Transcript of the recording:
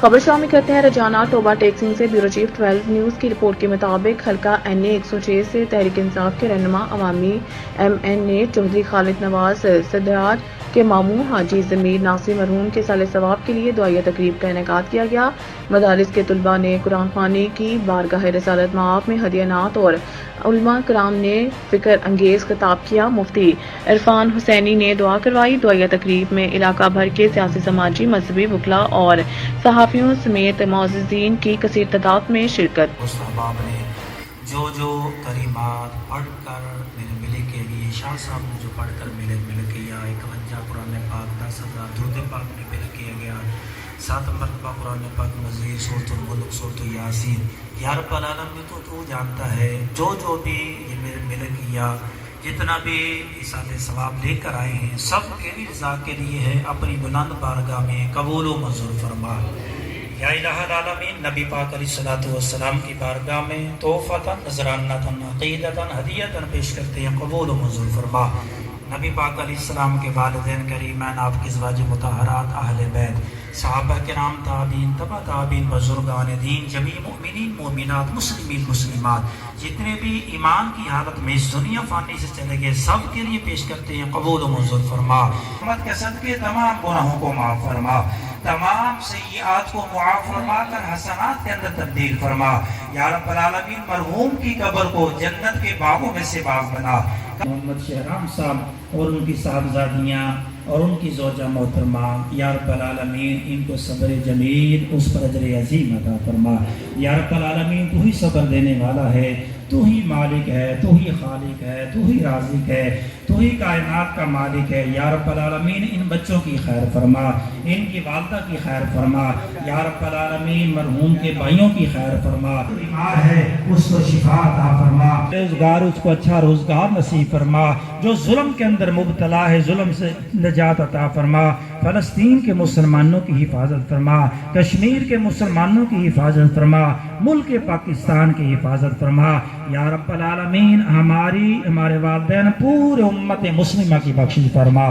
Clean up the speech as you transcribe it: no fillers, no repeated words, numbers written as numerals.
خبر شامل کرتے ہیں رجحانات توبہ ٹیکسنگ سے۔ بیورو چیف 12 نیوز کی رپورٹ کے مطابق حلقہ NA 106 سے تحریک انصاف کے رہنما عوامی MNA چودھری خالد نواز صدارت کے ماموں حاجی ضمیر ناصر مرحوم کے سال ثواب کے لیے دعائیہ تقریب کا انعقاد کیا گیا۔ مدارس کے طلباء نے قرآن خوانی کی، بارگاہ رسالت مآب میں ہدیہ نعت اور علماء کرام نے فکر انگیز خطاب کیا۔ مفتی عرفان حسینی نے دعا کروائی۔ دعائیہ تقریب میں علاقہ بھر کے سیاسی، سماجی، مذہبی وکلاء اور صحافیوں سمیت معززین کی کثیر تعداد میں شرکت۔ اس احباب نے جو کریمات پڑھ کر میرے ملے کے لیے شاہ صاحب نے جو پڑھ کر مل کیا، 51 قرآن پاک 10,000 درود پاک میں مل کیا گیا، 7 مرتبہ قرآن پاک مزید سورۃ الملک، سورۃ یاسین۔ یا رب العالمین تو جانتا ہے جو بھی یہ میرے مل کیا، جتنا بھی اِسال ثواب لے کر آئے ہیں، سب تیری رضا کے لیے ہے، اپنی بلند بارگاہ میں قبول و منظور فرما۔ یا الہ العالمین، نبی پاک علیہ الصلوۃ والسلام کی بارگاہ میں تحفۃً، نذرانۃً، عقیدۃً، ہدیۃً پیش کرتے ہیں، قبول و منظور فرما۔ نبی پاک علیہ السلام کے والدین کریمین، آپ کی ازواج مطہرات، اہل بیت، صحابہ کرام، تابعین، تبع تابعین، بزرگان دین، جمیع مؤمنین مومنات، مسلمین مسلمات، جتنے بھی ایمان کی حالت میں اس دنیا فانی سے چلے گئے، سب کے لیے پیش کرتے ہیں، قبول و منظور فرما۔ رحمت کے صدقے تمام گناہوں کو معاف فرما، تمام سیئات کو معاف فرما کر حسنات کے اندر تبدیل فرما۔ یا رب العالمین، مرحوم کی قبر کو جنت کے باغوں میں سے باغ بنا۔ محمد شہرام صاحب اور ان کی صاحبزادیاں اور ان کی زوجہ محترمہ، یا رب العالمین ان کو صبر جمیل، اس پر اجر عظیم عطا فرما۔ یا رب العالمین، تو ہی صبر دینے والا ہے، تو ہی مالک ہے، تو ہی خالق ہے، تو ہی رازق ہے، تو ہی کائنات کا مالک ہے۔ یا رب العالمین، ان بچوں کی خیر فرما، ان کی والدہ کی خیر فرما۔ یا رب العالمین، مرحوم کے بھائیوں کی خیر فرما۔ بیمار ہے اس کو شفا عطا فرما، روزگار اس کو اچھا روزگار نصیب فرما۔ جو ظلم کے اندر مبتلا ہے، ظلم سے نجات عطا فرما۔ فلسطین کے مسلمانوں کی حفاظت فرما، کشمیر کے مسلمانوں کی حفاظت فرما، ملک پاکستان کی حفاظت فرما۔ یا رب العالمین، ہمارے والدین، پورے امت مسلمہ کی بخشش فرما۔